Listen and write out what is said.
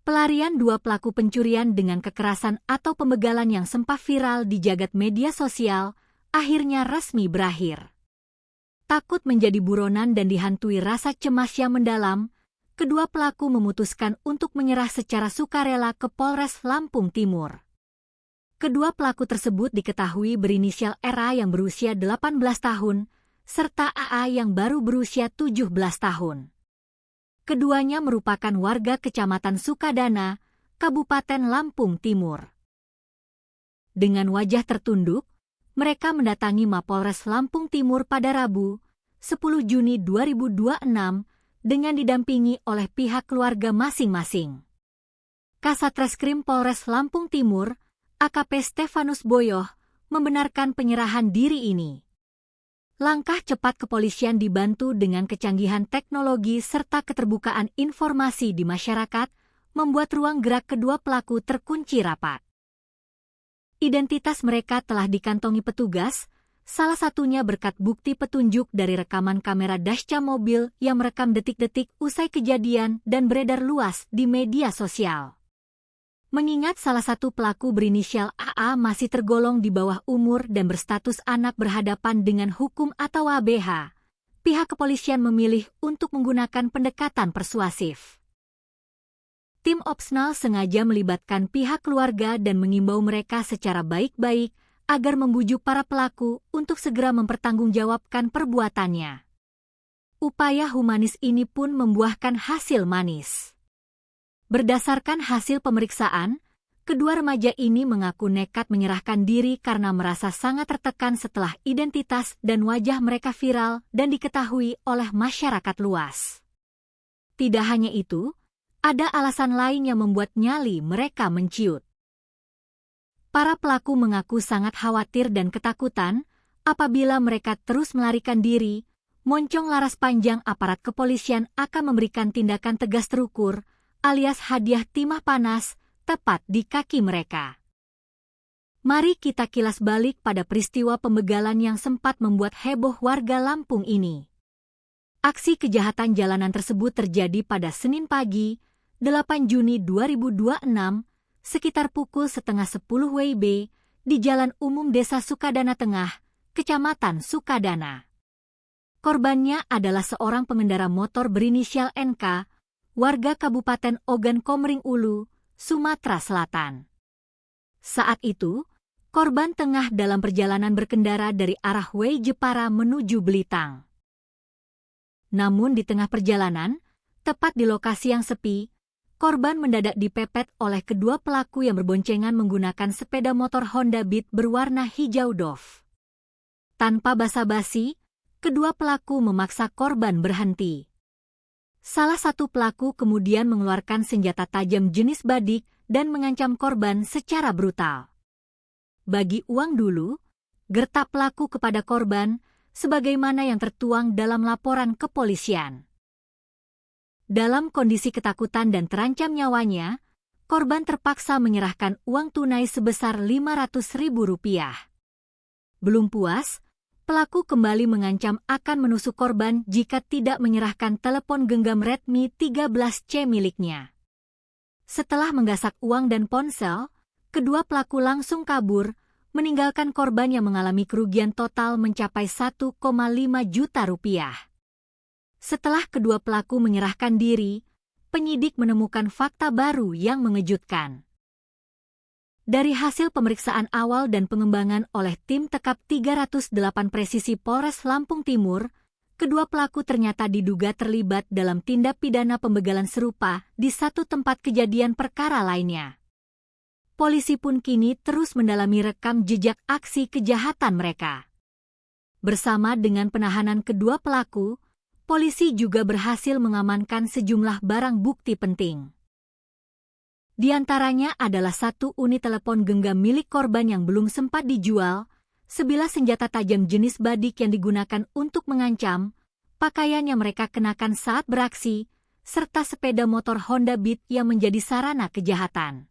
Pelarian dua pelaku pencurian dengan kekerasan atau pembegalan yang sempat viral di jagat media sosial akhirnya resmi berakhir. Takut menjadi buronan dan dihantui rasa cemas yang mendalam, kedua pelaku memutuskan untuk menyerah secara sukarela ke Polres Lampung Timur. Kedua pelaku tersebut diketahui berinisial RA yang berusia 18 tahun, serta AA yang baru berusia 17 tahun. Keduanya merupakan warga Kecamatan Sukadana, Kabupaten Lampung Timur. Dengan wajah tertunduk, mereka mendatangi Mapolres Lampung Timur pada Rabu, 10 Juni 2026, dengan didampingi oleh pihak keluarga masing-masing. Kasatreskrim Polres Lampung Timur, AKP Stefanus Boyoh, membenarkan penyerahan diri ini. Langkah cepat kepolisian dibantu dengan kecanggihan teknologi serta keterbukaan informasi di masyarakat, membuat ruang gerak kedua pelaku terkunci rapat. Identitas mereka telah dikantongi petugas, salah satunya berkat bukti petunjuk dari rekaman kamera dashcam mobil yang merekam detik-detik usai kejadian dan beredar luas di media sosial. Mengingat salah satu pelaku berinisial AA masih tergolong di bawah umur dan berstatus anak berhadapan dengan hukum atau ABH, pihak kepolisian memilih untuk menggunakan pendekatan persuasif. Tim Opsnal sengaja melibatkan pihak keluarga dan mengimbau mereka secara baik-baik agar membujuk para pelaku untuk segera mempertanggungjawabkan perbuatannya. Upaya humanis ini pun membuahkan hasil manis. Berdasarkan hasil pemeriksaan, kedua remaja ini mengaku nekat menyerahkan diri karena merasa sangat tertekan setelah identitas dan wajah mereka viral dan diketahui oleh masyarakat luas. Tidak hanya itu, ada alasan lain yang membuat nyali mereka menciut. Para pelaku mengaku sangat khawatir dan ketakutan apabila mereka terus melarikan diri, moncong laras panjang aparat kepolisian akan memberikan tindakan tegas terukur, alias hadiah timah panas, tepat di kaki mereka. Mari kita kilas balik pada peristiwa pembegalan yang sempat membuat heboh warga Lampung ini. Aksi kejahatan jalanan tersebut terjadi pada Senin pagi, 8 Juni 2026, sekitar pukul 9:30 WIB, di Jalan Umum Desa Sukadana Tengah, Kecamatan Sukadana. Korbannya adalah seorang pengendara motor berinisial NK, warga Kabupaten Ogan Komering Ulu, Sumatera Selatan. Saat itu, korban tengah dalam perjalanan berkendara dari arah Way Jepara menuju Belitang. Namun di tengah perjalanan, tepat di lokasi yang sepi, korban mendadak dipepet oleh kedua pelaku yang berboncengan menggunakan sepeda motor Honda Beat berwarna hijau doff. Tanpa basa-basi, kedua pelaku memaksa korban berhenti. Salah satu pelaku kemudian mengeluarkan senjata tajam jenis badik dan mengancam korban secara brutal. Bagi uang dulu, gertak pelaku kepada korban, sebagaimana yang tertuang dalam laporan kepolisian. Dalam kondisi ketakutan dan terancam nyawanya, korban terpaksa menyerahkan uang tunai sebesar Rp500.000. Belum puas, pelaku kembali mengancam akan menusuk korban jika tidak menyerahkan telepon genggam Redmi 13C miliknya. Setelah menggasak uang dan ponsel, kedua pelaku langsung kabur, meninggalkan korban yang mengalami kerugian total mencapai Rp1,5 juta. Setelah kedua pelaku menyerahkan diri, penyidik menemukan fakta baru yang mengejutkan. Dari hasil pemeriksaan awal dan pengembangan oleh tim Tekap 308 Presisi Polres Lampung Timur, kedua pelaku ternyata diduga terlibat dalam tindak pidana pembegalan serupa di satu tempat kejadian perkara lainnya. Polisi pun kini terus mendalami rekam jejak aksi kejahatan mereka. Bersama dengan penahanan kedua pelaku, polisi juga berhasil mengamankan sejumlah barang bukti penting. Di antaranya adalah satu unit telepon genggam milik korban yang belum sempat dijual, sebilah senjata tajam jenis badik yang digunakan untuk mengancam, pakaian yang mereka kenakan saat beraksi, serta sepeda motor Honda Beat yang menjadi sarana kejahatan.